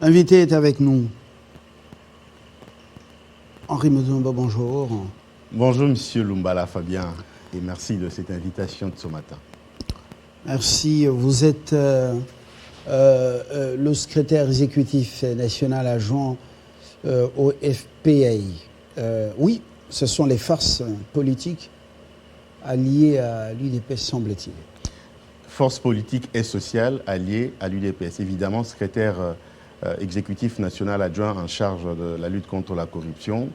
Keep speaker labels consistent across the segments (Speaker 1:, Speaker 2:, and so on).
Speaker 1: L'invité est avec nous. Henri Muzumba, bonjour.
Speaker 2: Bonjour, Monsieur Lumbala Fabien, et merci de cette invitation de ce matin.
Speaker 1: Merci. Vous êtes le secrétaire exécutif national adjoint au FPI. Oui, ce sont les forces politiques alliées à l'UDPS, semble-t-il.
Speaker 2: Force politique et sociale alliée à l'UDPS. Évidemment, secrétaire exécutif national adjoint en charge de la lutte contre la corruption,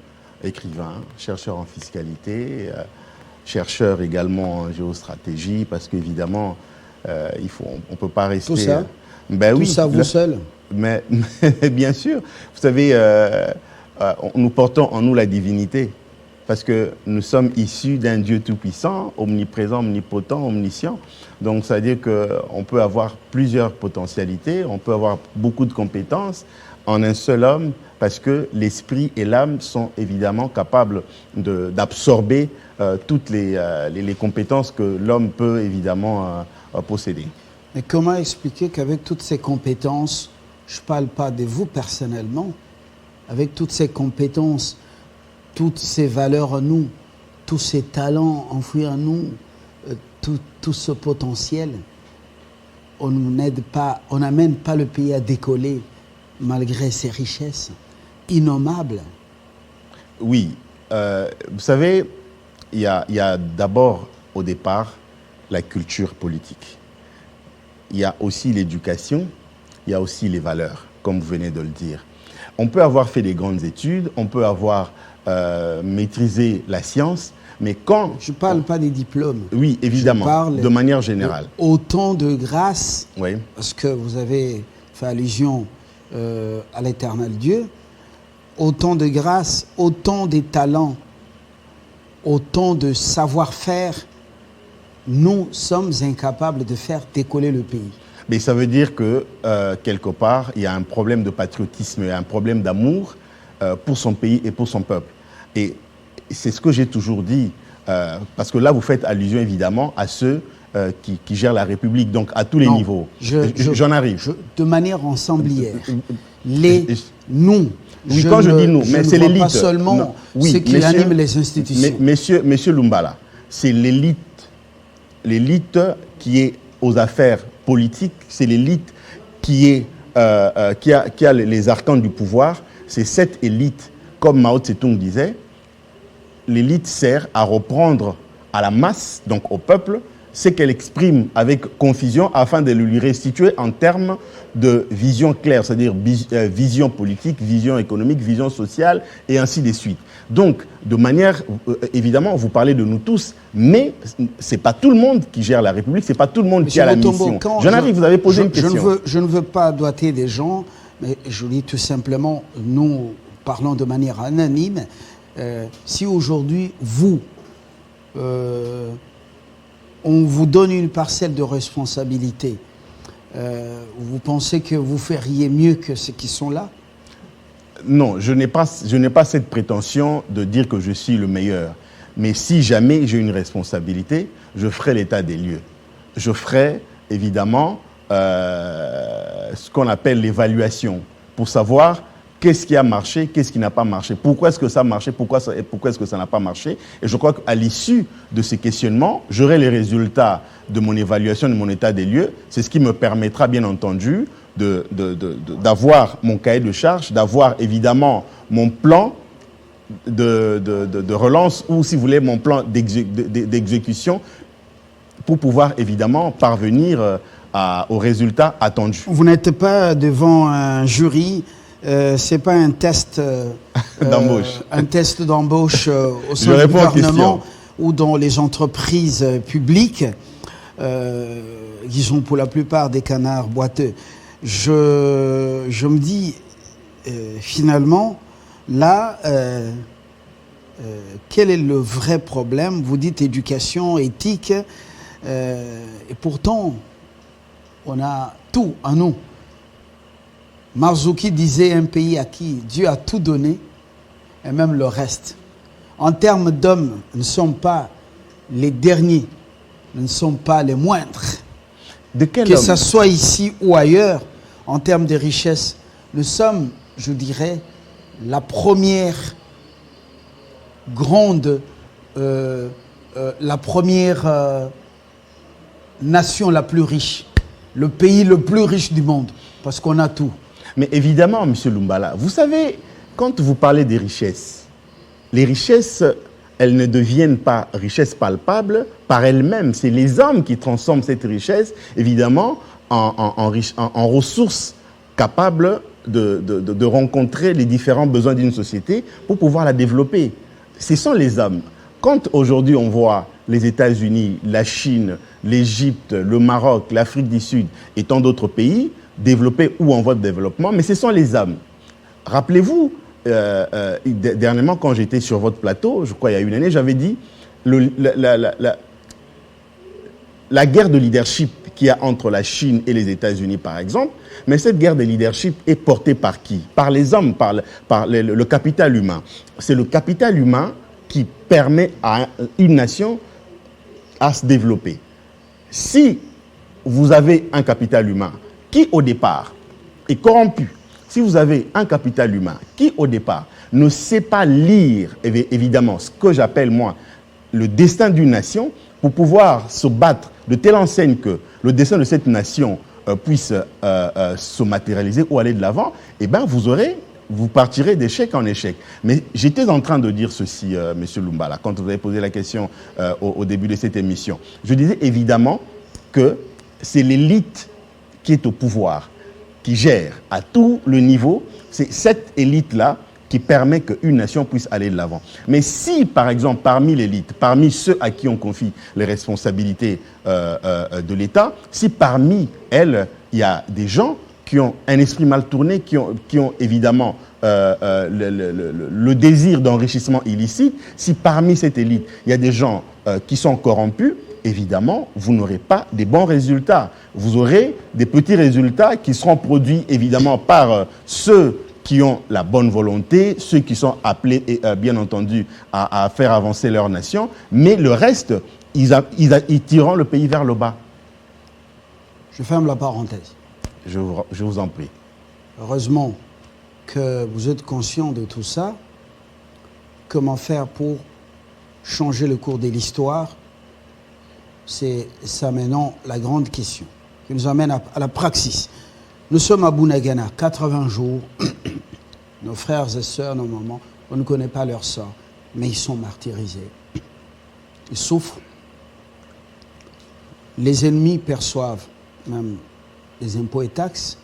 Speaker 2: écrivain, chercheur en fiscalité, chercheur également en géostratégie, parce qu'évidemment, on ne peut pas rester...
Speaker 1: Tout ça
Speaker 2: Ben
Speaker 1: Tout
Speaker 2: oui,
Speaker 1: ça vous seul?
Speaker 2: Mais bien sûr, vous savez, nous portons en nous la divinité, parce que nous sommes issus d'un Dieu tout-puissant, omniprésent, omnipotent, omniscient. Donc, c'est-à-dire qu'on peut avoir plusieurs potentialités, on peut avoir beaucoup de compétences en un seul homme, parce que l'esprit et l'âme sont évidemment capables d'absorber toutes les compétences que l'homme peut évidemment posséder.
Speaker 1: Mais comment expliquer qu'avec toutes ces compétences, je ne parle pas de vous personnellement, avec toutes ces compétences, toutes ces valeurs en nous, tous ces talents enfouis en nous, tout ce potentiel, on n'aide pas, on n'amène pas le pays à décoller malgré ses richesses innommables?
Speaker 2: Oui, vous savez, il y a d'abord au départ la culture politique. Il y a aussi l'éducation, il y a aussi les valeurs, comme vous venez de le dire. On peut avoir fait des grandes études, on peut avoir maîtrisé la science, mais quand...
Speaker 1: Je ne parle pas des diplômes.
Speaker 2: Oui, évidemment,
Speaker 1: je parle
Speaker 2: de manière générale.
Speaker 1: Autant de grâce,
Speaker 2: oui.
Speaker 1: Parce que vous avez fait allusion à l'éternel Dieu, autant de grâce, autant de talents, autant de savoir-faire, nous sommes incapables de faire décoller le pays.
Speaker 2: Mais ça veut dire que, quelque part, il y a un problème de patriotisme, il y a un problème d'amour pour son pays et pour son peuple. Et c'est ce que j'ai toujours dit, parce que là, vous faites allusion évidemment à ceux qui gèrent la République, donc à tous les niveaux. J'en arrive.
Speaker 1: De manière ensemblière. Nous.
Speaker 2: Oui, quand je dis nous, mais c'est l'élite.
Speaker 1: Pas seulement
Speaker 2: oui,
Speaker 1: ceux qui animent les institutions.
Speaker 2: Monsieur Lumbala, c'est l'élite qui est aux affaires politiques, c'est l'élite qui a les arcanes du pouvoir. C'est cette élite, comme Mao Tse-tung disait, l'élite sert à reprendre à la masse, donc au peuple, ce qu'elle exprime avec confusion afin de lui restituer en termes de vision claire, c'est-à-dire vision politique, vision économique, vision sociale et ainsi de suite. Donc, de manière, évidemment, vous parlez de nous tous, mais ce n'est pas tout le monde qui gère la République, ce n'est pas tout le monde qui a la mission. J'en arrive, vous avez posé une question.
Speaker 1: Je ne veux pas doiter des gens, mais je dis tout simplement, nous parlons de manière anonyme. Si aujourd'hui, on vous donne une parcelle de responsabilité, vous pensez que vous feriez mieux que ceux qui sont là?
Speaker 2: Non, je n'ai pas cette prétention de dire que je suis le meilleur. Mais si jamais j'ai une responsabilité, je ferai l'état des lieux. Je ferai évidemment ce qu'on appelle l'évaluation pour savoir qu'est-ce qui a marché, qu'est-ce qui n'a pas marché, pourquoi est-ce que ça a marché, pourquoi est-ce que ça n'a pas marché. Et je crois qu'à l'issue de ces questionnements, j'aurai les résultats de mon évaluation, de mon état des lieux. C'est ce qui me permettra, bien entendu, d'avoir mon cahier de charges, d'avoir évidemment mon plan de relance ou, si vous voulez, mon plan d'exécution pour pouvoir évidemment parvenir aux résultats attendus.
Speaker 1: Vous n'êtes pas devant un jury. Ce n'est pas un test d'embauche au sein du gouvernement ou dans les entreprises publiques qui sont pour la plupart des canards boiteux. Je me dis finalement là quel est le vrai problème? Vous dites éducation, éthique et pourtant on a tout en nous. Marzuki disait un pays à qui Dieu a tout donné, et même le reste. En termes d'hommes, nous ne sommes pas les derniers, nous ne sommes pas les moindres.
Speaker 2: De quel
Speaker 1: que
Speaker 2: homme?
Speaker 1: ce soit ici ou ailleurs, en termes de richesse, nous sommes, je dirais, la première grande, la première nation la plus riche, le pays le plus riche du monde, parce qu'on a tout.
Speaker 2: Mais évidemment, M. Lumbala, vous savez, quand vous parlez des richesses, les richesses, elles ne deviennent pas richesses palpables par elles-mêmes. C'est les hommes qui transforment cette richesse, évidemment, en ressources capables de rencontrer les différents besoins d'une société pour pouvoir la développer. Ce sont les hommes. Quand aujourd'hui on voit les États-Unis, la Chine, l'Égypte, le Maroc, l'Afrique du Sud et tant d'autres pays développés ou en voie de développement, mais ce sont les hommes. Rappelez-vous, dernièrement quand j'étais sur votre plateau, je crois il y a une année, j'avais dit la guerre de leadership qu'il y a entre la Chine et les États-Unis, par exemple, mais cette guerre de leadership est portée par qui? Par les hommes, par le capital humain. C'est le capital humain qui permet à une nation à se développer. Si vous avez un capital humain qui, au départ, est corrompu, si vous avez un capital humain qui, au départ, ne sait pas lire, évidemment, ce que j'appelle, moi, le destin d'une nation, pour pouvoir se battre de telle enseigne que le destin de cette nation puisse se matérialiser ou aller de l'avant, eh bien, vous partirez d'échec en échec. Mais j'étais en train de dire ceci, M. Lumbala, quand vous avez posé la question au début de cette émission. Je disais évidemment que c'est l'élite qui est au pouvoir, qui gère à tout le niveau. C'est cette élite-là qui permet qu'une nation puisse aller de l'avant. Mais si, par exemple, parmi l'élite, parmi ceux à qui on confie les responsabilités de l'État, si parmi elles, il y a des gens qui ont un esprit mal tourné, qui ont évidemment le désir d'enrichissement illicite, si parmi cette élite, il y a des gens qui sont corrompus, évidemment, vous n'aurez pas des bons résultats. Vous aurez des petits résultats qui seront produits, évidemment, par ceux qui ont la bonne volonté, ceux qui sont appelés, bien entendu, à faire avancer leur nation, mais le reste, ils tireront le pays vers le bas.
Speaker 1: Je ferme la parenthèse.
Speaker 2: Je vous en prie.
Speaker 1: Heureusement que vous êtes conscient de tout ça. Comment faire pour changer le cours de l'histoire? C'est ça maintenant la grande question qui nous amène à la praxis. Nous sommes à Bunagana, 80 jours. Nos frères et sœurs, nos mamans, on ne connaît pas leur sort, mais ils sont martyrisés. Ils souffrent. Les ennemis perçoivent même les impôts et taxes.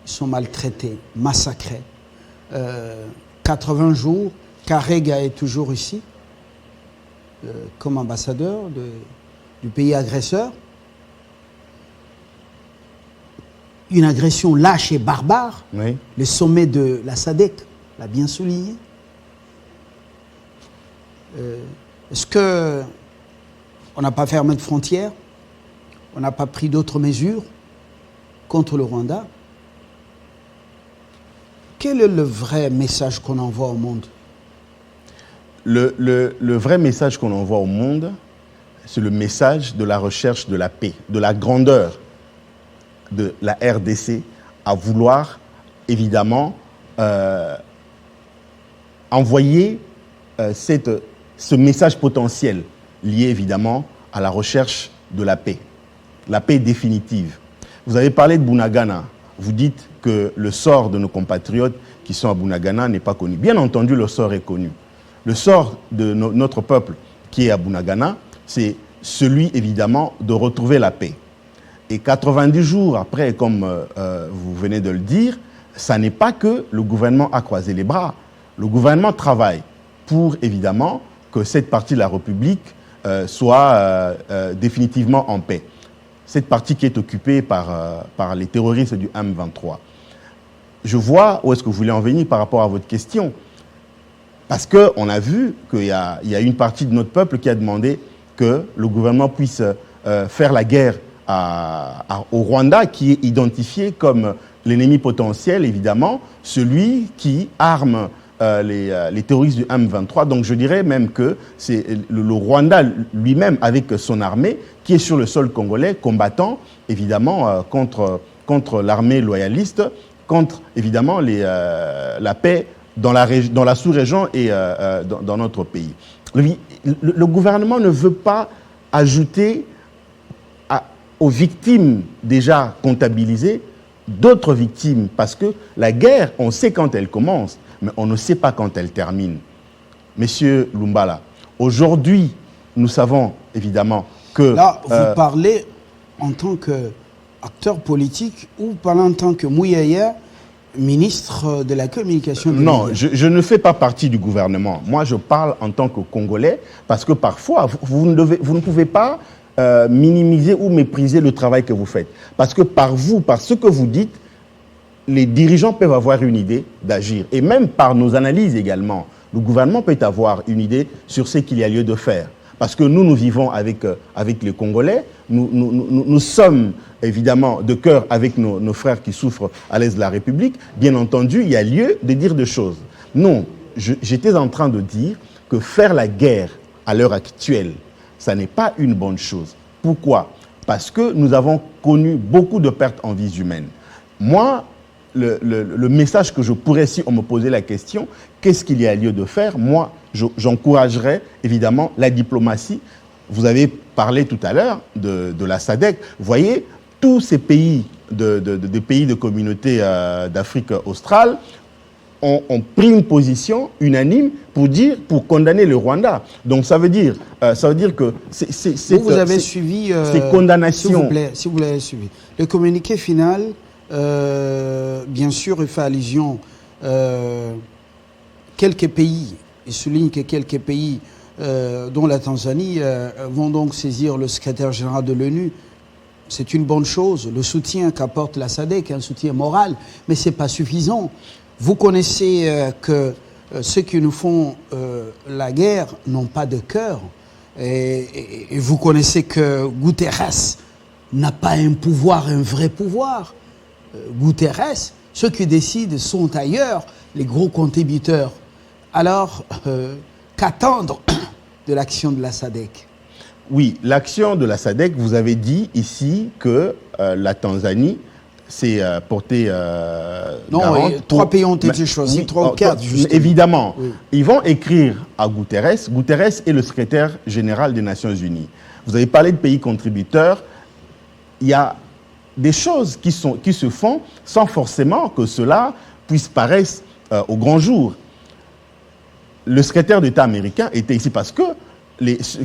Speaker 1: Ils sont maltraités, massacrés. 80 jours, Karega est toujours ici, comme ambassadeur du pays agresseur. Une agression lâche et barbare.
Speaker 2: Oui.
Speaker 1: Le sommet de la SADC l'a bien souligné. Est-ce qu'on n'a pas fermé de frontières? On n'a pas pris d'autres mesures contre le Rwanda? Quel est le vrai message qu'on envoie au monde?
Speaker 2: Le vrai message qu'on envoie au monde, c'est le message de la recherche de la paix, de la grandeur de la RDC à vouloir, évidemment, envoyer ce message potentiel lié, évidemment, à la recherche de la paix définitive. Vous avez parlé de Bunagana. Vous dites que le sort de nos compatriotes qui sont à Bunagana n'est pas connu. Bien entendu, le sort est connu. Le sort de notre peuple qui est à Bunagana, c'est celui, évidemment, de retrouver la paix. Et 90 jours après, comme vous venez de le dire, ça n'est pas que le gouvernement a croisé les bras. Le gouvernement travaille pour, évidemment, que cette partie de la République soit définitivement en paix. Cette partie qui est occupée par les terroristes du M23. Je vois où est-ce que vous voulez en venir par rapport à votre question. Parce qu'on a vu qu'il y a une partie de notre peuple qui a demandé que le gouvernement puisse faire la guerre au Rwanda, qui est identifié comme l'ennemi potentiel, évidemment, celui qui arme les terroristes du M23. Donc je dirais même que c'est le Rwanda lui-même, avec son armée, qui est sur le sol congolais, combattant, évidemment, contre l'armée loyaliste contre, évidemment, la paix dans la sous-région et dans notre pays. Le gouvernement ne veut pas ajouter aux victimes déjà comptabilisées d'autres victimes, parce que la guerre, on sait quand elle commence, mais on ne sait pas quand elle termine. Monsieur Lumbala, aujourd'hui, nous savons évidemment que...
Speaker 1: Là, vous parlez en tant qu'acteur politique ou parlez en tant que Mouyaya, ministre de la communication de
Speaker 2: Non,
Speaker 1: médias.
Speaker 2: je ne fais pas partie du gouvernement. Moi, je parle en tant que Congolais, parce que parfois, vous ne pouvez pas minimiser ou mépriser le travail que vous faites. Parce que par ce que vous dites, les dirigeants peuvent avoir une idée d'agir. Et même par nos analyses également, le gouvernement peut avoir une idée sur ce qu'il y a lieu de faire. Parce que nous vivons avec les Congolais, nous sommes évidemment de cœur avec nos frères qui souffrent à l'est de la République. Bien entendu, il y a lieu de dire des choses. Non, j'étais en train de dire que faire la guerre à l'heure actuelle, ça n'est pas une bonne chose. Pourquoi? Parce que nous avons connu beaucoup de pertes en vies humaines. Moi, le message que je pourrais, si on me posait la question, qu'est-ce qu'il y a lieu de faire? Moi, j'encouragerais évidemment la diplomatie. Vous avez parlé tout à l'heure de la SADC. Vous voyez, tous ces pays, des pays de communauté d'Afrique australe ont pris une position unanime pour condamner le Rwanda. Donc ça veut dire que
Speaker 1: vous avez suivi
Speaker 2: ces condamnations.
Speaker 1: Si vous l'avez suivi. Le communiqué final, bien sûr, il fait allusion quelques pays. Il souligne que quelques pays, dont la Tanzanie, vont donc saisir le secrétaire général de l'ONU. C'est une bonne chose. Le soutien qu'apporte la SADC est un soutien moral, mais ce n'est pas suffisant. Vous connaissez que ceux qui nous font la guerre n'ont pas de cœur. Et vous connaissez que Guterres n'a pas un pouvoir, un vrai pouvoir. Guterres, ceux qui décident sont ailleurs, les gros contributeurs. Alors, qu'attendre de l'action de la SADC?
Speaker 2: Oui, l'action de la SADC, vous avez dit ici que la Tanzanie s'est portée
Speaker 1: non, trois pays ont été choisis, oui, 3 ou 4, justement.
Speaker 2: Évidemment.
Speaker 1: Oui.
Speaker 2: Ils vont écrire à Guterres. Guterres est le secrétaire général des Nations Unies. Vous avez parlé de pays contributeurs. Il y a des choses qui se font sans forcément que cela puisse paraître au grand jour. Le secrétaire d'État américain était ici parce que,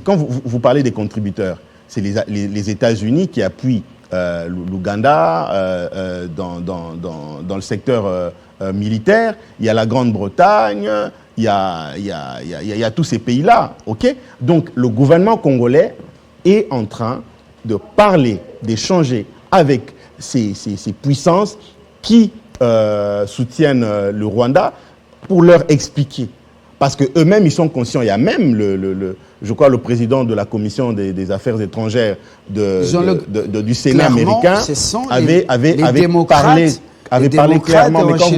Speaker 2: quand vous parlez des contributeurs, c'est les États-Unis qui appuient l'Ouganda dans le secteur militaire. Il y a la Grande-Bretagne, il y a tous ces pays-là. Okay? Donc, le gouvernement congolais est en train de parler, d'échanger avec ces puissances qui soutiennent le Rwanda pour leur expliquer. Parce qu'eux-mêmes, ils sont conscients. Il y a même, je crois, le président de la commission des affaires étrangères du Sénat américain avait parlé clairement. Mais quand vous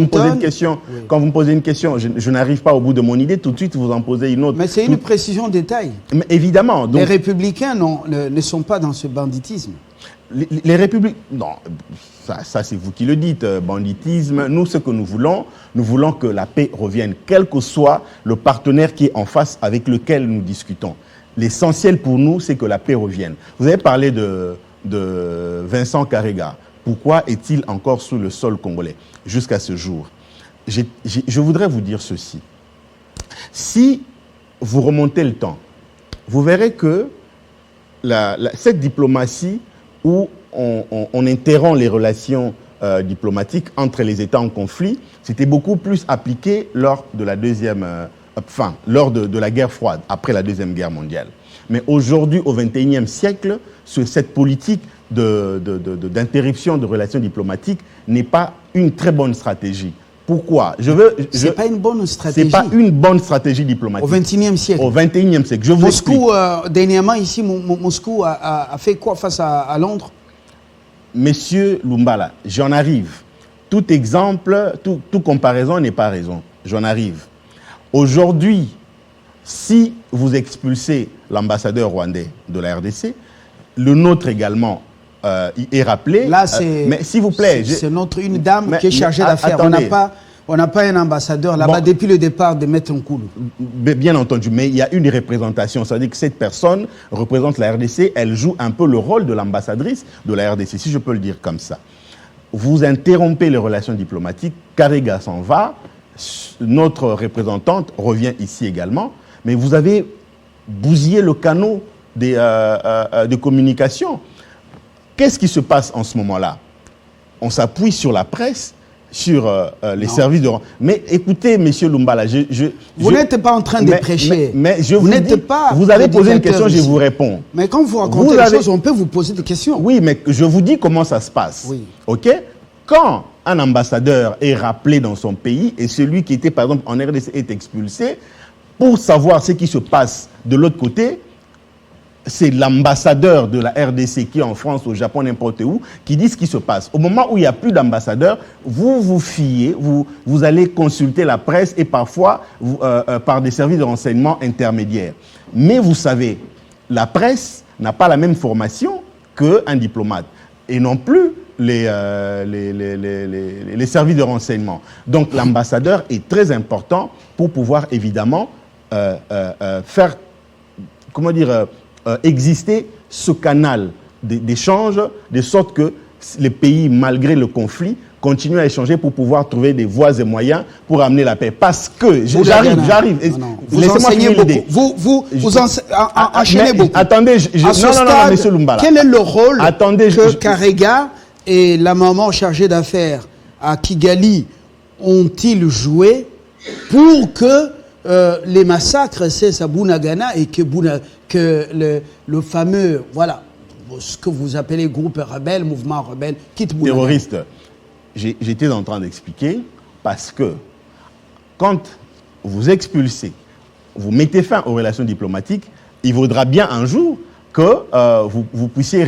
Speaker 2: me posez une question, je n'arrive pas au bout de mon idée, tout de suite vous en posez une autre.
Speaker 1: Mais c'est une précision détail.
Speaker 2: Mais évidemment. Donc,
Speaker 1: les républicains ne sont pas dans ce banditisme.
Speaker 2: Les républicains... Non, ça c'est vous qui le dites, banditisme. Nous, ce que nous voulons que la paix revienne, quel que soit le partenaire qui est en face avec lequel nous discutons. L'essentiel pour nous, c'est que la paix revienne. Vous avez parlé de Vincent Karega. Pourquoi est-il encore sous le sol congolais jusqu'à ce jour? Je voudrais vous dire ceci. Si vous remontez le temps, vous verrez que cette diplomatie où on interrompt les relations diplomatiques entre les États en conflit, c'était beaucoup plus appliqué lors de la lors de la guerre froide, après la Deuxième Guerre mondiale. Mais aujourd'hui, au XXIe siècle, cette politique d'interruption de relations diplomatiques n'est pas une très bonne stratégie. Pourquoi?
Speaker 1: C'est pas une bonne stratégie.
Speaker 2: C'est pas une bonne stratégie diplomatique.
Speaker 1: Au XXIe siècle.
Speaker 2: Au XXIe siècle.
Speaker 1: Moscou, dernièrement, ici, Moscou a fait quoi face à Londres?
Speaker 2: Monsieur Lumbala, j'en arrive. Tout exemple, toute comparaison n'est pas raison. J'en arrive. Aujourd'hui, si vous expulsez l'ambassadeur rwandais de la RDC, le nôtre également est rappelé.
Speaker 1: Là, c'est...
Speaker 2: mais s'il vous plaît...
Speaker 1: C'est une dame qui est chargée d'affaires. On n'a pas un ambassadeur là-bas depuis le départ de Maître Nkoulou.
Speaker 2: Bien entendu, mais il y a une représentation. C'est-à-dire que cette personne représente la RDC, elle joue un peu le rôle de l'ambassadrice de la RDC, si je peux le dire comme ça. Vous interrompez les relations diplomatiques, Karega s'en va, notre représentante revient ici également, mais vous avez bousillé le canot de communication. Qu'est-ce qui se passe en ce moment-là? On s'appuie sur la presse, sur les services de... Mais écoutez, monsieur Lumbala,
Speaker 1: vous n'êtes pas en train de prêcher.
Speaker 2: Mais je vous dis,
Speaker 1: pas
Speaker 2: vous avez posé une question, je vous réponds.
Speaker 1: Mais quand vous racontez les choses, on peut vous poser des questions.
Speaker 2: Oui, mais je vous dis comment ça se passe.
Speaker 1: Oui.
Speaker 2: OK? Quand un ambassadeur est rappelé dans son pays et celui qui était, par exemple, en RDC est expulsé, pour savoir ce qui se passe de l'autre côté, c'est l'ambassadeur de la RDC qui est en France, au Japon, n'importe où, qui dit ce qui se passe. Au moment où il n'y a plus d'ambassadeur, vous vous fiez, vous allez consulter la presse et parfois par des services de renseignement intermédiaires. Mais vous savez, la presse n'a pas la même formation qu'un diplomate et non plus les services de renseignement. Donc l'ambassadeur est très important pour pouvoir évidemment faire, comment dire, exister ce canal d'échange, de sorte que les pays, malgré le conflit, continuent à échanger pour pouvoir trouver des voies et moyens pour amener la paix. Parce que, j'arrive.
Speaker 1: Vous enseignez beaucoup. Vous enchaînez beaucoup.
Speaker 2: Attendez, non, monsieur Lumbala.
Speaker 1: Quel est le rôle que Karega et la maman chargée d'affaires à Kigali ont-ils joué pour que les massacres cessent à Bunagana et que le fameux, voilà, ce que vous appelez groupe rebelle, mouvement rebelle, quitte Bunagana.
Speaker 2: Terroriste. J'étais en train d'expliquer parce que quand vous expulsez, vous mettez fin aux relations diplomatiques, il vaudra bien un jour que vous puissiez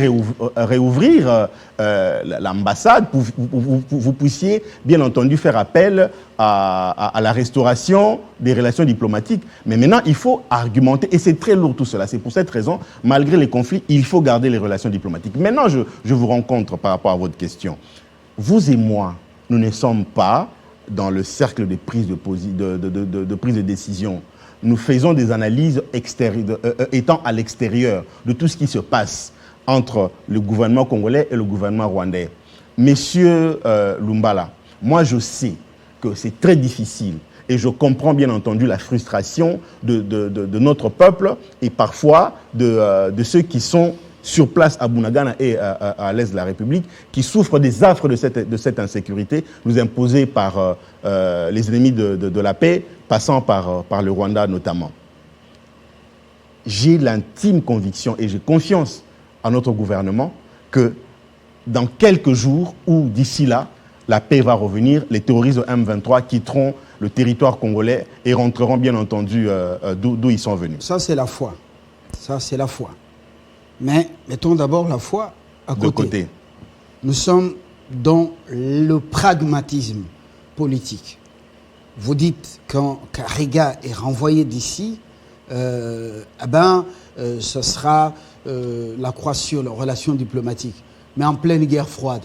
Speaker 2: réouvrir l'ambassade, vous puissiez bien entendu faire appel à la restauration des relations diplomatiques. Mais maintenant, il faut argumenter, et c'est très lourd tout cela. C'est pour cette raison, malgré les conflits, il faut garder les relations diplomatiques. Maintenant, je vous rencontre par rapport à votre question. Vous et moi, nous ne sommes pas dans le cercle de prise de décision. Nous faisons des analyses étant à l'extérieur de tout ce qui se passe entre le gouvernement congolais et le gouvernement rwandais. Monsieur Lumbala, moi je sais que c'est très difficile et je comprends bien entendu la frustration de notre peuple et parfois de ceux qui sont sur place à Bunagana et à l'est de la République, qui souffrent des affres de cette insécurité nous imposée par les ennemis de la paix, passant par le Rwanda notamment. J'ai l'intime conviction et j'ai confiance à notre gouvernement que dans quelques jours ou d'ici là, la paix va revenir, les terroristes de M23 quitteront le territoire congolais et rentreront bien entendu d'où ils sont venus.
Speaker 1: Ça c'est la foi. Ça c'est la foi. Mais mettons d'abord la foi à côté.
Speaker 2: De côté.
Speaker 1: Nous sommes dans le pragmatisme politique. Vous dites quand Karega est renvoyé d'ici, ce sera la croix sur les relations diplomatiques. Mais en pleine guerre froide,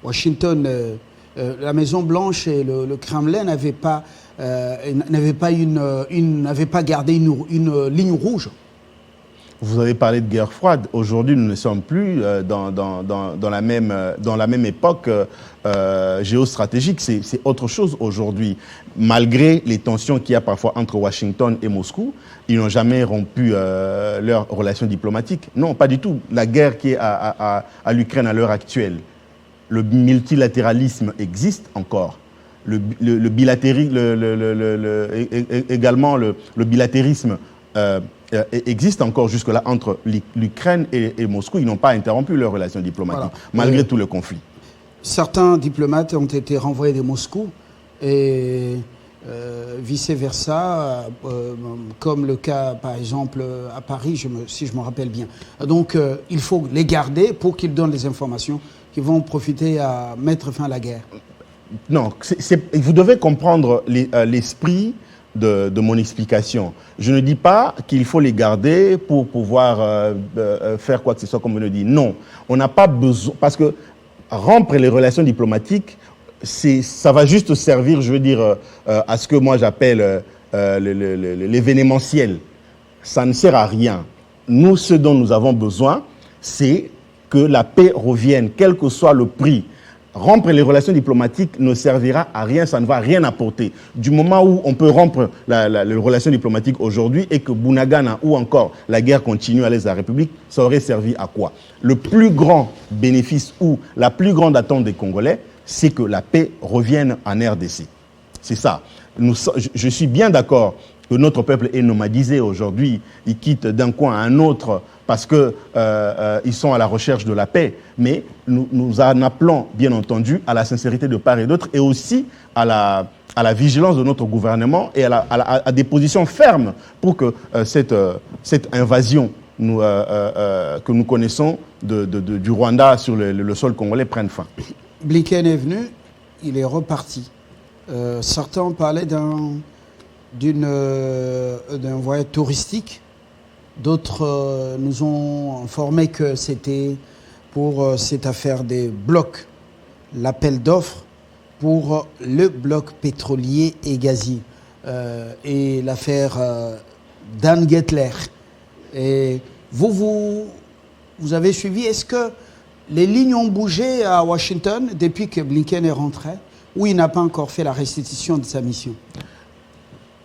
Speaker 1: Washington, la Maison Blanche et le Kremlin n'avaient pas gardé une ligne rouge.
Speaker 2: Vous avez parlé de guerre froide. Aujourd'hui, nous ne sommes plus dans la même époque géostratégique. C'est autre chose aujourd'hui. Malgré les tensions qu'il y a parfois entre Washington et Moscou, ils n'ont jamais rompu leurs relations diplomatiques. Non, pas du tout. La guerre qui est à l'Ukraine à l'heure actuelle, le multilatéralisme existe encore. Également le bilatérisme existe encore jusque-là entre l'Ukraine et Moscou. Ils n'ont pas interrompu leurs relations diplomatiques, malgré tout le conflit.
Speaker 1: Certains diplomates ont été renvoyés de Moscou et vice-versa, comme le cas, par exemple, à Paris, si je me rappelle bien. Donc, il faut les garder pour qu'ils donnent les informations qui vont profiter à mettre fin à la guerre.
Speaker 2: Non, vous devez comprendre l'esprit de mon explication. Je ne dis pas qu'il faut les garder pour pouvoir faire quoi que ce soit, comme on le dit. Non, on n'a pas besoin, parce que rompre les relations diplomatiques, ça va juste servir, je veux dire, à ce que moi j'appelle l'événementiel. Ça ne sert à rien. Nous, ce dont nous avons besoin, c'est que la paix revienne, quel que soit le prix. Rompre les relations diplomatiques ne servira à rien, ça ne va rien apporter. Du moment où on peut rompre les relations diplomatiques aujourd'hui et que Bunagana ou encore la guerre continue à l'est de la République, ça aurait servi à quoi? Le plus grand bénéfice ou la plus grande attente des Congolais, c'est que la paix revienne en RDC. C'est ça. Je suis bien d'accord que notre peuple est nomadisé aujourd'hui. Ils quittent d'un coin à un autre parce qu'ils sont à la recherche de la paix. Mais nous en appelons, bien entendu, à la sincérité de part et d'autre et aussi à la vigilance de notre gouvernement et à des positions fermes pour que cette invasion que nous connaissons du Rwanda sur le sol congolais prenne fin.
Speaker 1: Blinken est venu, il est reparti. Certains parlaient d'un voyage touristique. D'autres nous ont informé que c'était pour cette affaire des blocs, l'appel d'offres pour le bloc pétrolier et gazier et l'affaire Dan Gettler. Et vous avez suivi, est-ce que les lignes ont bougé à Washington depuis que Blinken est rentré ou il n'a pas encore fait la restitution de sa mission?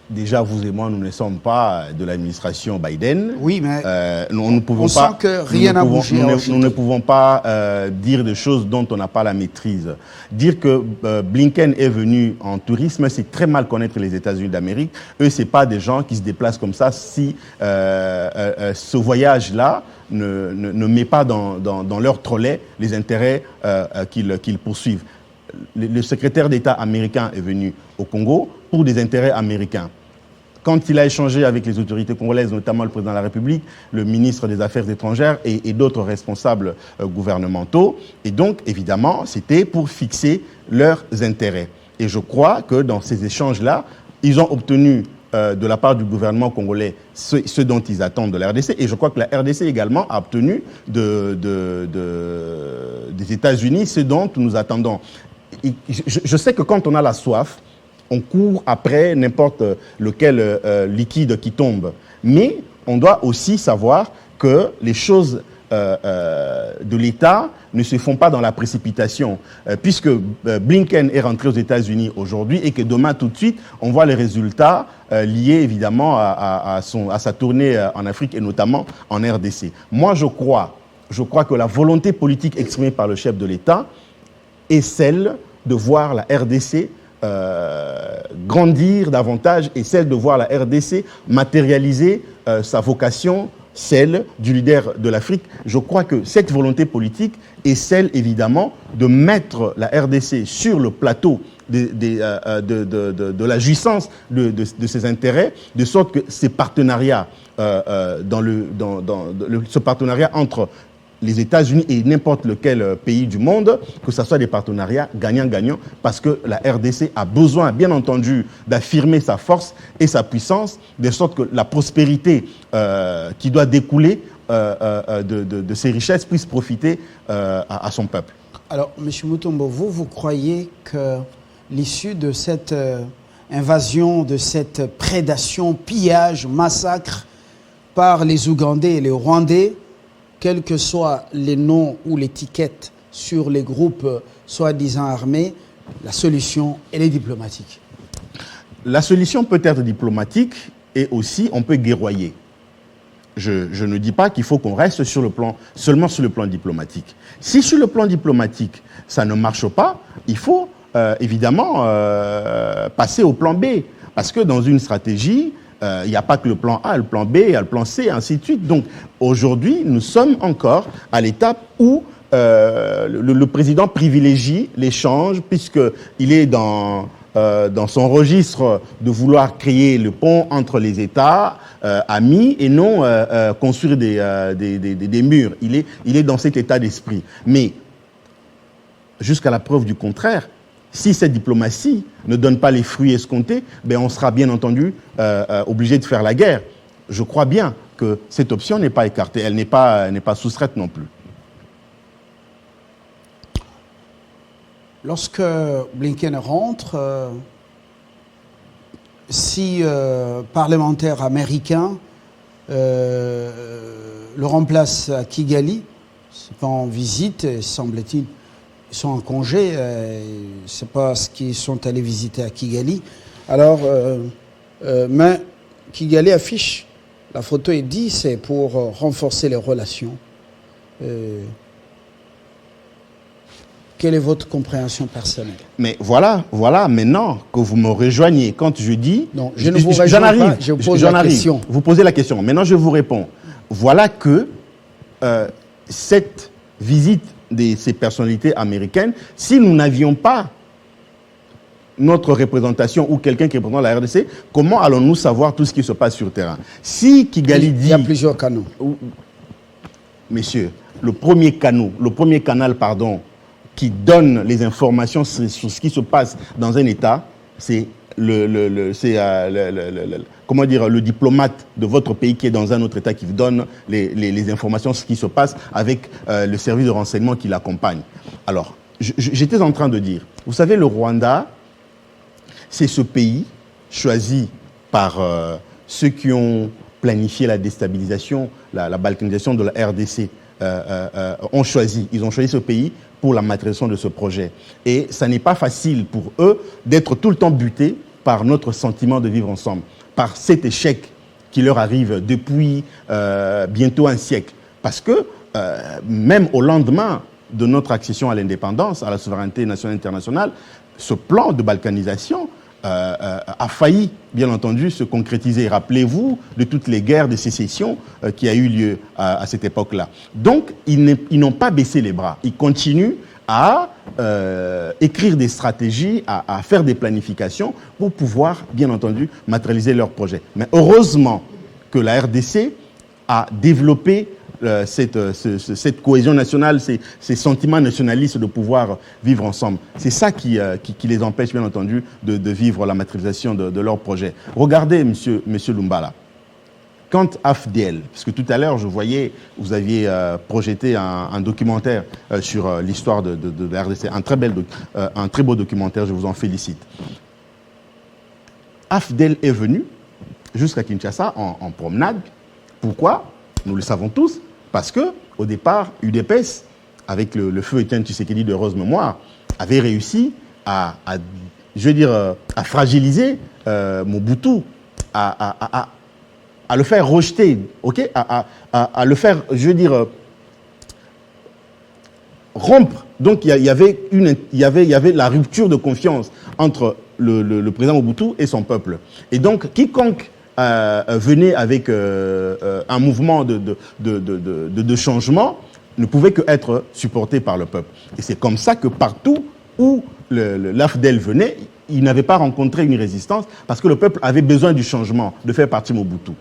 Speaker 2: Déjà, vous et moi, nous ne sommes pas de l'administration Biden.
Speaker 1: Oui, mais
Speaker 2: nous ne pouvons
Speaker 1: on
Speaker 2: pas,
Speaker 1: sent que rien n'a bougé.
Speaker 2: Nous ne pouvons pas dire des choses dont on n'a pas la maîtrise. Dire que Blinken est venu en tourisme, c'est très mal connaître les États-Unis d'Amérique. Eux, c'est pas des gens qui se déplacent comme ça si ce voyage-là ne met pas dans leur trolley les intérêts qu'ils poursuivent. Le secrétaire d'État américain est venu au Congo pour des intérêts américains. Quand il a échangé avec les autorités congolaises, notamment le président de la République, le ministre des Affaires étrangères et d'autres responsables gouvernementaux, et donc, évidemment, c'était pour fixer leurs intérêts. Et je crois que dans ces échanges-là, ils ont obtenu de la part du gouvernement congolais ce dont ils attendent de la RDC. Et je crois que la RDC également a obtenu des États-Unis ce dont nous attendons. Et je sais que quand on a la soif, on court après n'importe lequel liquide qui tombe. Mais on doit aussi savoir que les choses de l'État ne se font pas dans la précipitation. Puisque Blinken est rentré aux États-Unis aujourd'hui et que demain, tout de suite, on voit les résultats liés évidemment à sa tournée en Afrique et notamment en RDC. Moi, je crois que la volonté politique exprimée par le chef de l'État est celle de voir la RDC grandir davantage et celle de voir la RDC matérialiser sa vocation, celle du leader de l'Afrique. Je crois que cette volonté politique est celle, évidemment, de mettre la RDC sur le plateau de la jouissance de ses intérêts, de sorte que ces partenariats, ce partenariat entre les États-Unis et n'importe lequel pays du monde, que ce soit des partenariats gagnant-gagnant, parce que la RDC a besoin, bien entendu, d'affirmer sa force et sa puissance, de sorte que la prospérité qui doit découler de ces richesses puisse profiter à son peuple.
Speaker 1: Alors, M. Mutombo, vous croyez que l'issue de cette invasion, de cette prédation, pillage, massacre par les Ougandais et les Rwandais, quels que soient les noms ou l'étiquette sur les groupes soi-disant armés, la solution, elle est diplomatique?
Speaker 2: La solution peut être diplomatique et aussi on peut guerroyer. Je ne dis pas qu'il faut qu'on reste seulement sur le plan diplomatique. Si sur le plan diplomatique, ça ne marche pas, il faut évidemment passer au plan B. Parce que dans une stratégie, il n'y a pas que le plan A, le plan B, il y a le plan C, et ainsi de suite. Donc aujourd'hui, nous sommes encore à l'étape où le président privilégie l'échange, puisqu'il est dans son registre de vouloir créer le pont entre les États amis et non construire des murs. Il est dans cet état d'esprit. Mais jusqu'à la preuve du contraire, Si cette diplomatie ne donne pas les fruits escomptés, ben on sera bien entendu obligé de faire la guerre. Je crois bien que cette option n'est pas écartée, elle n'est pas soustraite non plus.
Speaker 1: Lorsque Blinken rentre, si parlementaires américains le remplacent à Kigali, c'est pas en visite, semble-t-il, ils sont en congé, c'est pas ce qu'ils sont allés visiter à Kigali. Alors, mais Kigali affiche, la photo est dit, c'est pour renforcer les relations. Quelle est votre compréhension personnelle?
Speaker 2: Mais voilà, maintenant que vous me rejoignez, quand je dis...
Speaker 1: Non, je ne vous rejoins pas, je pose la question.
Speaker 2: Vous posez la question, maintenant je vous réponds. Voilà que cette visite de ces personnalités américaines, si nous n'avions pas notre représentation ou quelqu'un qui représente la RDC, comment allons-nous savoir tout ce qui se passe sur le terrain? Si Kigali dit...
Speaker 1: Il y a plusieurs canaux.
Speaker 2: Messieurs, le premier canal, qui donne les informations sur ce qui se passe dans un État, c'est le diplomate de votre pays qui est dans un autre État qui vous donne les informations sur ce qui se passe avec le service de renseignement qui l'accompagne. Alors, j'étais en train de dire, vous savez, le Rwanda, c'est ce pays choisi par ceux qui ont planifié la déstabilisation, la balkanisation de la RDC. Ils ont choisi ce pays pour la matérialisation de ce projet. Et ça n'est pas facile pour eux d'être tout le temps butés par notre sentiment de vivre ensemble, par cet échec qui leur arrive depuis bientôt un siècle. Parce que même au lendemain de notre accession à l'indépendance, à la souveraineté nationale et internationale, ce plan de balkanisation a failli, bien entendu, se concrétiser. Rappelez-vous de toutes les guerres de sécession qui a eu lieu à cette époque-là. Donc, ils n'ont pas baissé les bras. Ils continuent à écrire des stratégies, à faire des planifications pour pouvoir, bien entendu, matérialiser leurs projets. Mais heureusement que la RDC a développé cette cohésion nationale, ces sentiments nationalistes de pouvoir vivre ensemble. C'est ça qui les empêche, bien entendu, de vivre la matérialisation de leurs projets. Regardez, monsieur Lumbala, quand AFDL, parce que tout à l'heure, je voyais, vous aviez projeté un documentaire sur l'histoire de la RDC, un très beau documentaire, je vous en félicite. AFDL est venu jusqu'à Kinshasa en promenade. Pourquoi? Nous le savons tous. Parce que, au départ, UDPS, avec le feu Étienne Tshisekedi de heureuse mémoire, avait réussi à fragiliser Mobutu, à le faire rejeter, ok, à le faire, rompre. Donc, il y avait la rupture de confiance entre le président Mobutu et son peuple. Et donc, quiconque venait avec un mouvement de changement ne pouvait qu'être supporté par le peuple. Et c'est comme ça que partout où l'AFDL venait, il n'avait pas rencontré une résistance parce que le peuple avait besoin du changement, de faire partie Mobutu.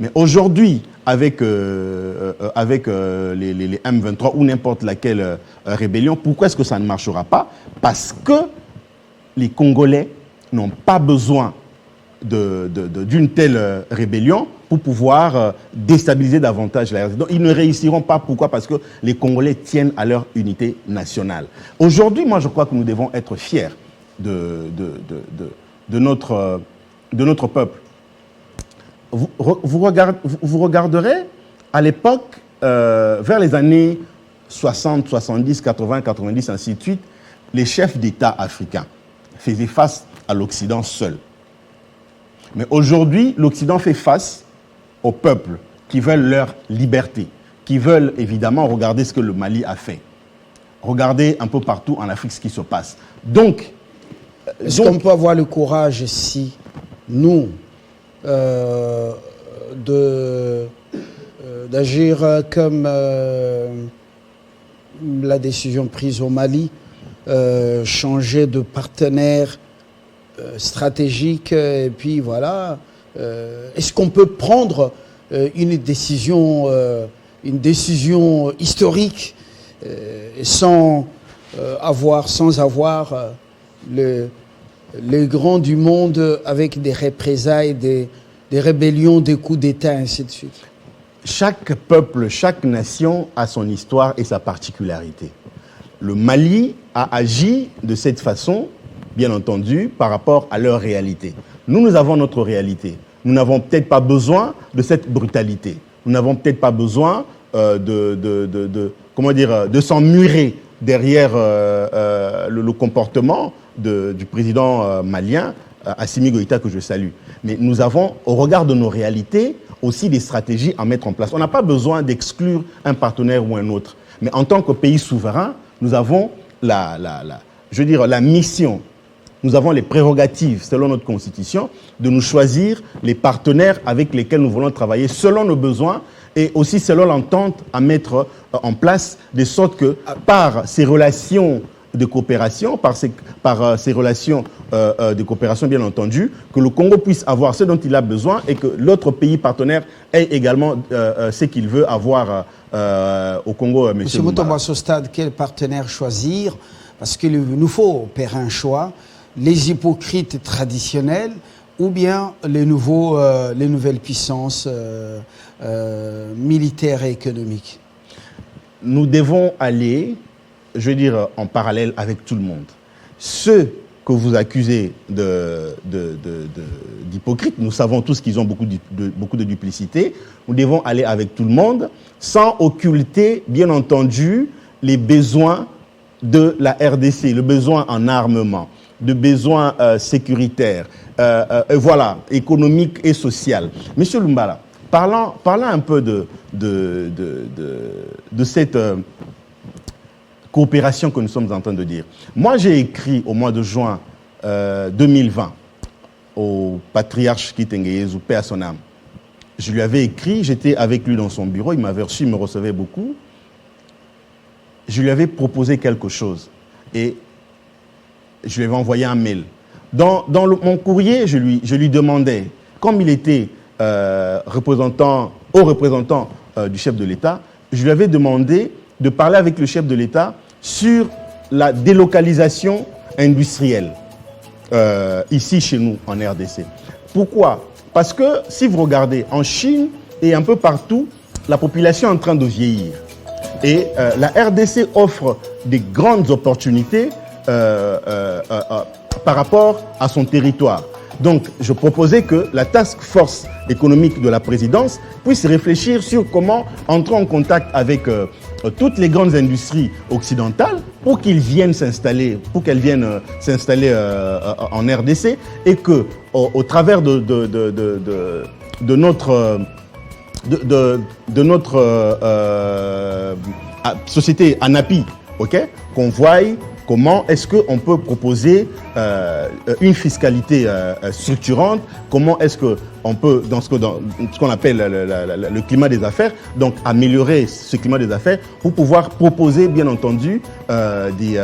Speaker 2: Mais aujourd'hui, avec les M23 ou n'importe laquelle rébellion, pourquoi est-ce que ça ne marchera pas? Parce que les Congolais n'ont pas besoin d'une telle rébellion pour pouvoir déstabiliser davantage la RDC. Donc, ils ne réussiront pas. Pourquoi? Parce que les Congolais tiennent à leur unité nationale. Aujourd'hui, moi, je crois que nous devons être fiers de notre peuple. Vous regarderez, à l'époque, vers les années 60, 70, 80, 90, ainsi de suite, les chefs d'État africains faisaient face à l'Occident seul. Mais aujourd'hui, l'Occident fait face aux peuples qui veulent leur liberté, qui veulent évidemment regarder ce que le Mali a fait. Regardez un peu partout en Afrique ce qui se passe. Donc,
Speaker 1: est-ce qu'on peut avoir le courage, si nous, d'agir comme la décision prise au Mali, changer de partenaire stratégique, et puis voilà. Est-ce qu'on peut prendre une décision historique sans avoir les grands du monde avec des représailles, des rébellions, des coups d'État, ainsi de suite.
Speaker 2: Chaque peuple, chaque nation a son histoire et sa particularité. Le Mali a agi de cette façon, bien entendu, par rapport à leur réalité. Nous avons notre réalité. Nous n'avons peut-être pas besoin de cette brutalité. Nous n'avons peut-être pas besoin de s'emmurer derrière le comportement du président malien, Assimi Goïta, que je salue. Mais nous avons, au regard de nos réalités, aussi des stratégies à mettre en place. On n'a pas besoin d'exclure un partenaire ou un autre. Mais en tant que pays souverain, nous avons la mission, nous avons les prérogatives, selon notre constitution, de nous choisir les partenaires avec lesquels nous voulons travailler selon nos besoins et aussi selon l'entente à mettre en place, de sorte que par ces relations de coopération, par ces relations de coopération bien entendu, que le Congo puisse avoir ce dont il a besoin et que l'autre pays partenaire ait également ce qu'il veut avoir au Congo.
Speaker 1: Monsieur Mutombo, à ce stade, quel partenaire choisir? Parce qu'il nous faut opérer un choix. Les hypocrites traditionnels ou bien les nouvelles puissances militaires et économiques?
Speaker 2: Nous devons aller, je veux dire, en parallèle avec tout le monde. Ceux que vous accusez d'hypocrites, nous savons tous qu'ils ont beaucoup de duplicité. Nous devons aller avec tout le monde sans occulter, bien entendu, les besoins de la RDC, le besoin en armement, de besoins sécuritaires, voilà, économiques et social. Monsieur Lumbala, parlant un peu de cette coopération que nous sommes en train de dire. Moi, j'ai écrit au mois de juin 2020 au patriarche Kitengeyezu, paix à son âme. Je lui avais écrit, j'étais avec lui dans son bureau, il m'avait reçu, il me recevait beaucoup. Je lui avais proposé quelque chose et je lui avais envoyé un mail. Dans mon courrier, je lui demandais, comme il était haut représentant du chef de l'État, je lui avais demandé de parler avec le chef de l'État sur la délocalisation industrielle ici chez nous en RDC. Pourquoi? Parce que si vous regardez en Chine et un peu partout, la population est en train de vieillir. Et la RDC offre des grandes opportunités par rapport à son territoire. Donc, je proposais que la task force économique de la présidence puisse réfléchir sur comment entrer en contact avec toutes les grandes industries occidentales pour qu'elles viennent s'installer, en RDC et que, au travers de notre société ANAPI, qu'on voie comment est-ce qu'on peut proposer une fiscalité structurante, comment est-ce qu'on peut, dans ce qu'on appelle le climat des affaires, donc améliorer ce climat des affaires pour pouvoir proposer, bien entendu, des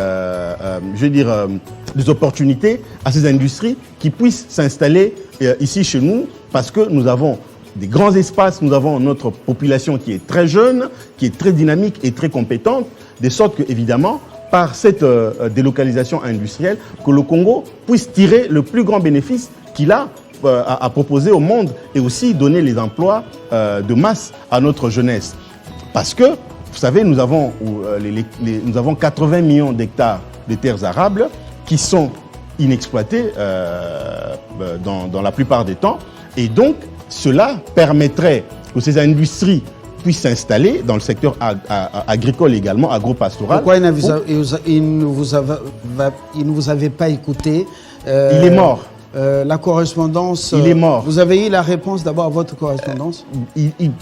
Speaker 2: opportunités à ces industries qui puissent s'installer ici chez nous, parce que nous avons des grands espaces, nous avons notre population qui est très jeune, qui est très dynamique et très compétente, de sorte que, évidemment, par cette délocalisation industrielle, que le Congo puisse tirer le plus grand bénéfice qu'il a à proposer au monde et aussi donner les emplois de masse à notre jeunesse. Parce que, vous savez, nous avons 80 millions d'hectares de terres arables qui sont inexploitées dans la plupart des temps. Et donc, cela permettrait que ces industries puissent s'installer dans le secteur agricole également, agro-pastoral.
Speaker 1: Pourquoi il ne vous avait pas écouté?
Speaker 2: Il est mort.
Speaker 1: La correspondance...
Speaker 2: Il est mort.
Speaker 1: Vous avez eu la réponse d'abord à votre correspondance?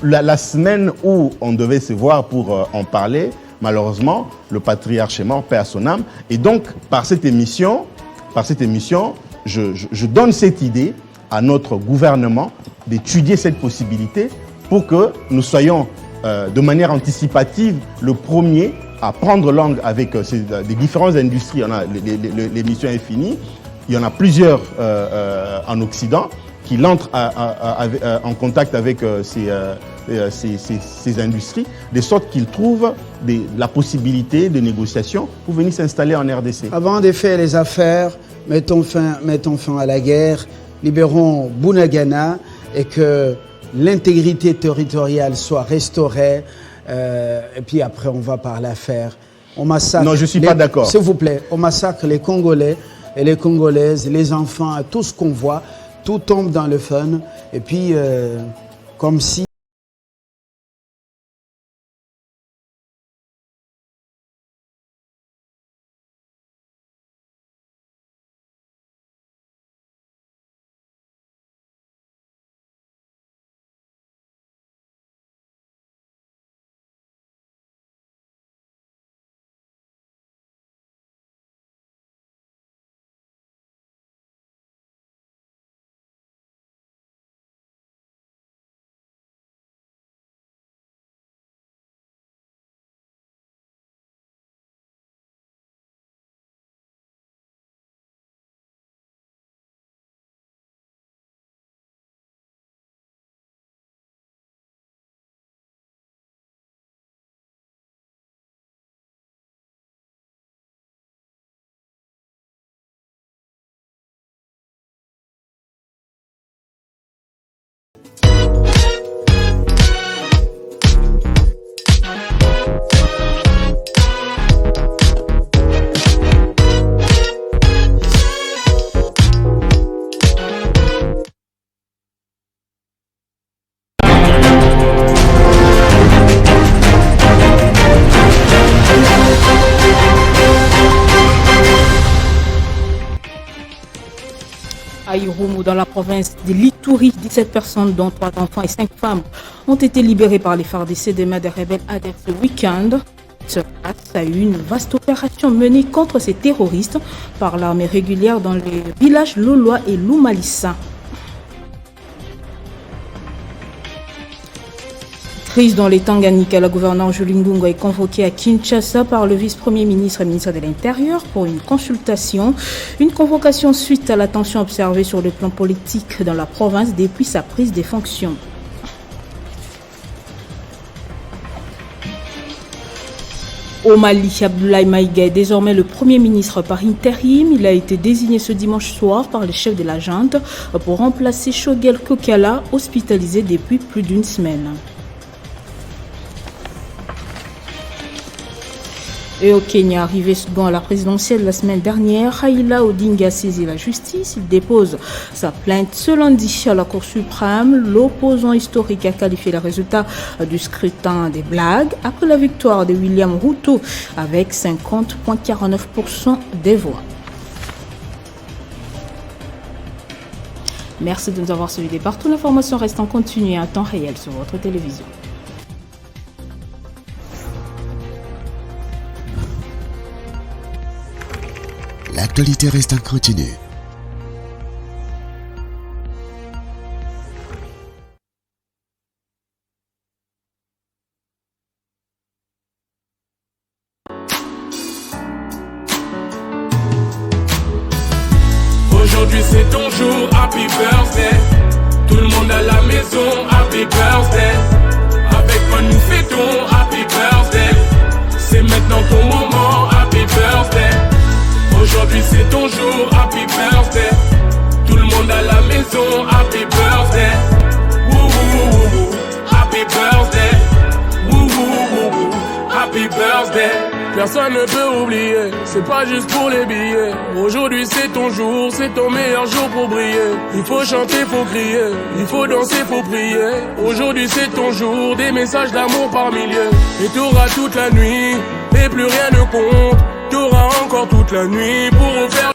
Speaker 2: La semaine où on devait se voir pour en parler, malheureusement, le patriarche est mort, paix à son âme. Et donc, par cette émission, je donne cette idée à notre gouvernement d'étudier cette possibilité pour que nous soyons de manière anticipative le premier à prendre langue avec des différentes industries. L'émission est finie. Il y en a plusieurs en Occident qui entrent en contact avec ces industries, de sorte qu'ils trouvent la possibilité de négociation pour venir s'installer en RDC.
Speaker 1: Avant de faire les affaires, mettons fin à la guerre, libérons Bunagana et que l'intégrité territoriale soit restaurée. Et puis après, on va par l'affaire. On massacre.
Speaker 2: Non, je ne suis pas d'accord.
Speaker 1: S'il vous plaît, on massacre les Congolais et les Congolaises, les enfants, tout ce qu'on voit, tout tombe dans le fun. Et puis, comme si.
Speaker 3: À Irumu, dans la province de l'Ituri, 17 personnes, dont 3 enfants et 5 femmes, ont été libérées par les FARDC des mains des rebelles ADF ce week-end. Ce passe à une vaste opération menée contre ces terroristes par l'armée régulière dans les villages Loloa et Lumalissa. Crise dans les Tanganyika, la gouverneure Julie Ngunga est convoquée à Kinshasa par le vice-premier ministre et ministre de l'Intérieur pour une consultation. Une convocation suite à la tension observée sur le plan politique dans la province depuis sa prise des fonctions. Au Mali, Abdoulaye Maïga est désormais le Premier ministre par intérim. Il a été désigné ce dimanche soir par le chef de la junte pour remplacer Shogel Kokala, hospitalisé depuis plus d'une semaine. Et au Kenya, arrivé second à la présidentielle la semaine dernière, Raila Odinga saisit la justice. Il dépose sa plainte ce lundi à la Cour suprême. L'opposant historique a qualifié les résultats du scrutin des blagues après la victoire de William Ruto avec 50,49% des voix. Merci de nous avoir suivis partout. L'information reste en continu à temps réel sur votre télévision.
Speaker 4: L'actualité reste en continu.
Speaker 5: Aujourd'hui c'est ton jour, happy birthday. Tout le monde à la maison, happy birthday. Avec moi nous fêtons, happy birthday. C'est maintenant ton moment, happy birthday. Aujourd'hui c'est ton jour, happy birthday. Tout le monde à la maison, happy birthday. Woo woo woo woo, happy birthday. Woo woo woo woo, happy birthday. Personne ne peut oublier, c'est pas juste pour les billets. Aujourd'hui c'est ton jour, c'est ton meilleur jour pour briller. Il faut chanter, faut crier, il faut danser, faut prier. Aujourd'hui c'est ton jour, des messages d'amour par milliers. Et t'auras toute la nuit, et plus rien ne compte. T'auras encore toute la nuit pour refaire